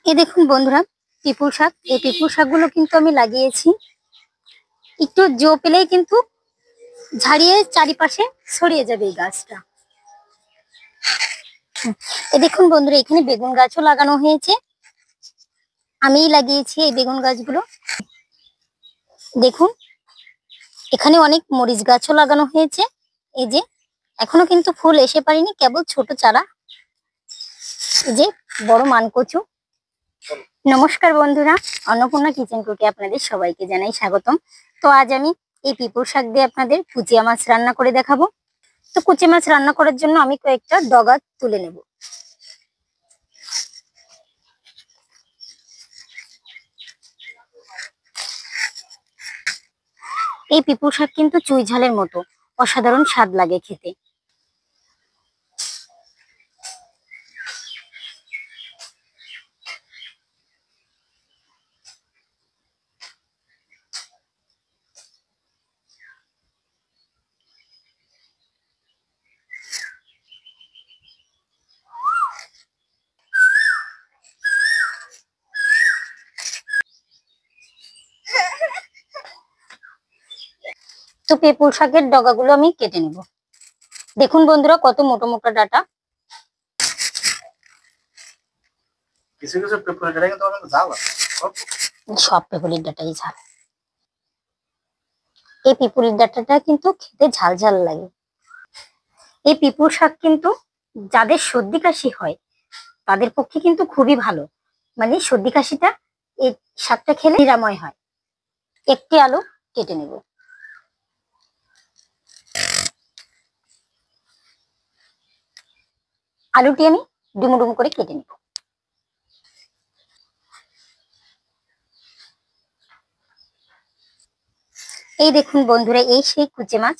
এই দেখুন বন্ধুরা, পিপুল শাক। এই পিপুল শাকগুলো কিন্তু আমি লাগিয়েছি। একটু জো পেলেই কিন্তু ঝাড়িয়ে চারিপাশে ছড়িয়ে যাবে এই গাছটা। এই দেখুন বন্ধুরা, এখানে বেগুন গাছও লাগানো হয়েছে। আমিই লাগিয়েছি এই বেগুন গাছগুলো। দেখুন, এখানে অনেক মরিচ গাছও লাগানো হয়েছে। এই যে এখনো কিন্তু ফুল এসে পারেনি, কেবল ছোট চারা। এই যে বড় মানকচু। নমস্কার বন্ধুরা, অন্নপূর্ণা কিচেন কুকে আপনাদের সবাইকে জানাই স্বাগতম। তো আজ আমি এই পিপুল শাক দিয়ে আপনাদের কুচিয়া মাছ রান্না করে দেখাবো। তো কুচি মাছ রান্না করার জন্য আমি কয়েকটা ডগা তুলে নেব। এই পিপুল শাক কিন্তু চুই ঝালের মতো অসাধারণ স্বাদ লাগে খেতে। তো পিপুল শাকের ডগাগুলো আমি কেটে নেব। দেখুন বন্ধুরা, কত মোটা মোটা ডাটা। কিছু কিছু পেপার ডাটা কিন্তু অনেক ঝাল আছে। সব পেপুলির ডাটাই ঝাল। এই পিপুলির ডাটাটা কিন্তু খেতে ঝাল ঝাল লাগে। এই পিপুল শাক কিন্তু যাদের সর্দি কাশি হয় তাদের পক্ষে কিন্তু খুবই ভালো। মানে সর্দি কাশিটা এই শাকটা খেলে নিরাময় হয়। একটি আলু কেটে নেব। আলুটি আমি ডুমো ডুমো করে কেটে নেব। এই দেখুন বন্ধুরা, এই সেই কুচে মাছ।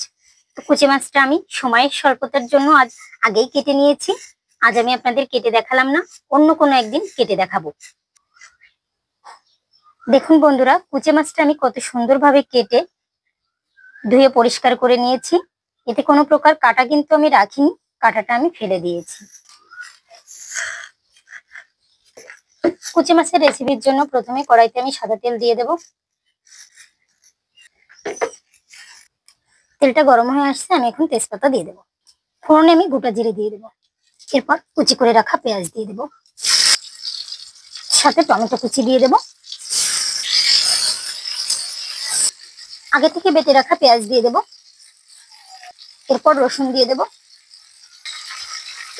তো কুচে মাছটা আমি সময়ের স্বল্পতার জন্য আজ আগেই কেটে নিয়েছি। আজ আমি আপনাদের কেটে দেখালাম না, অন্য কোনো একদিন কেটে দেখাবো। দেখুন বন্ধুরা, কুচে মাছটা আমি কত সুন্দরভাবে কেটে ধুয়ে পরিষ্কার করে নিয়েছি। এতে কোনো প্রকার কাটা কিন্তু আমি রাখিনি, কাটাটা আমি ফেলে দিয়েছি। কুচে মাছের রেসিপির জন্য প্রথমে কড়াইতে আমি সাদা তেল দিয়ে দেব। তেলটা গরম হয়ে আসছে, আমি এখন তেজপাতা দিয়ে দেবো। ফোড়নে আমি গোটা জিরে দিয়ে দেবো। এরপর কুচি করে রাখা পেঁয়াজ দিয়ে দেবো, সাথে টমেটো কুচি দিয়ে দেবো। আগে থেকে বেটে রাখা পেঁয়াজ দিয়ে দেবো। এরপর রসুন দিয়ে দেবো।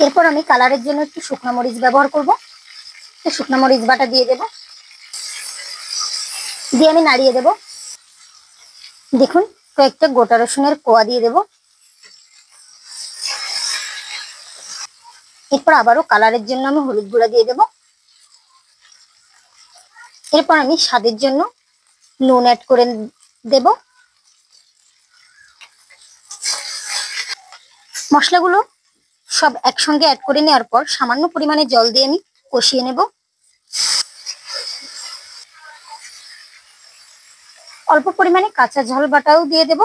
এরপর আমি কালারের জন্য একটু শুকনো মরিচ ব্যবহার করব। তো শুকনো মরিচ বাটা দিয়ে দেবো, দিয়ে আমি নাড়িয়ে দেবো। দেখুন, কয়েকটা গোটা রসুনের কোয়া দিয়ে দেবো। এরপর আবারও কালারের জন্য আমি হলুদ গুঁড়া দিয়ে দেবো। এরপর আমি স্বাদের জন্য নুন অ্যাড করে দেব। মশলাগুলো সব একসঙ্গে অ্যাড করে নেওয়ার পর সামান্য পরিমাণে জল দিয়ে আমি কষিয়ে নেব। অল্প পরিমাণে কাঁচা ঝাল বাটাও দিয়ে দেব।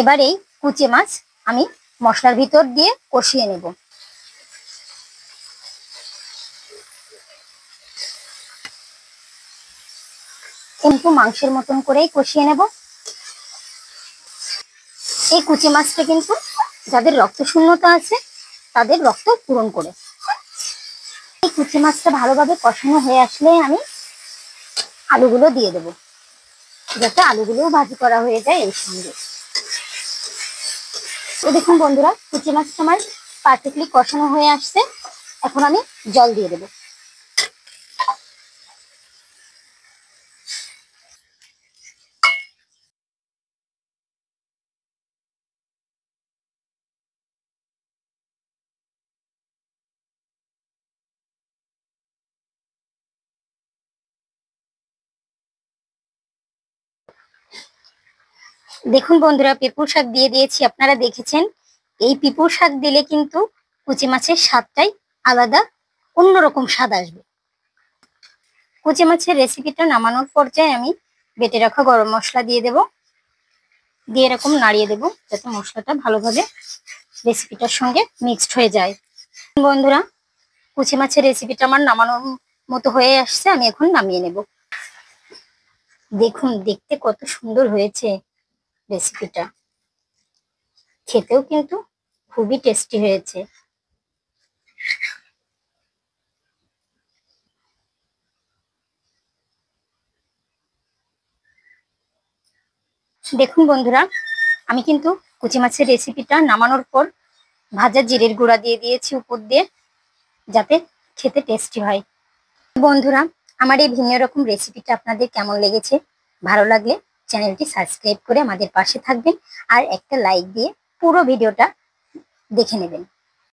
এবার এই কুচে মাছ আমি মশলার ভিতর দিয়ে কষিয়ে নেব। কিন্তু মাংসের মতন করেই কষিয়ে নেব। এই কুচি মাছটা কিন্তু যাদের রক্ত শূন্যতা আছে তাদের রক্ত পূরণ করে। এই কুচি মাছটা ভালোভাবে কষানো হয়ে আসলে আমি আলুগুলো দিয়ে দেব, যাতে আলুগুলোও ভাজি করা হয়ে যায় এর সঙ্গে। তো দেখুন বন্ধুরা, কুচি মাছটা আমার পারফেক্টলি কষানো হয়ে আসছে। এখন আমি জল দিয়ে দেবো। দেখুন বন্ধুরা, পিপুল শাক দিয়ে দিয়েছি। আপনারা দেখেছেন, এই পিপুল শাক দিলে কিন্তু কুচি মাছের স্বাদটাই আলাদা, অন্যরকম স্বাদ আসবে। কুচি মাছের রেসিপিটা নামানোর পর্যায়ে আমি বেটে রাখা গরম মশলা দিয়ে দেব। দিয়ে এরকম নাড়িয়ে দেব যাতে মশলাটা ভালোভাবে রেসিপিটার সঙ্গে মিক্সড হয়ে যায়। বন্ধুরা, কুচি মাছের রেসিপিটা আমার নামানোর মতো হয়ে আসছে, আমি এখন নামিয়ে নেব। দেখুন দেখতে কত সুন্দর হয়েছে রেসিপিটা, খেতেও কিন্তু খুবই টেস্টি হয়েছে। দেখুন বন্ধুরা, আমি কিন্তু কুচি মাছের রেসিপিটা নামানোর পর ভাজা জিরের গুঁড়া দিয়ে দিয়েছি উপর দিয়ে, যাতে খেতে টেস্টি হয়। বন্ধুরা, আমার এই ভিন্ন রকম রেসিপিটা আপনাদের কেমন লেগেছে? ভালো লাগলে চ্যানেলটি সাবস্ক্রাইব করে আমাদের পাশে থাকবেন আর একটা লাইক দিয়ে পুরো ভিডিওটা দেখে নেবেন।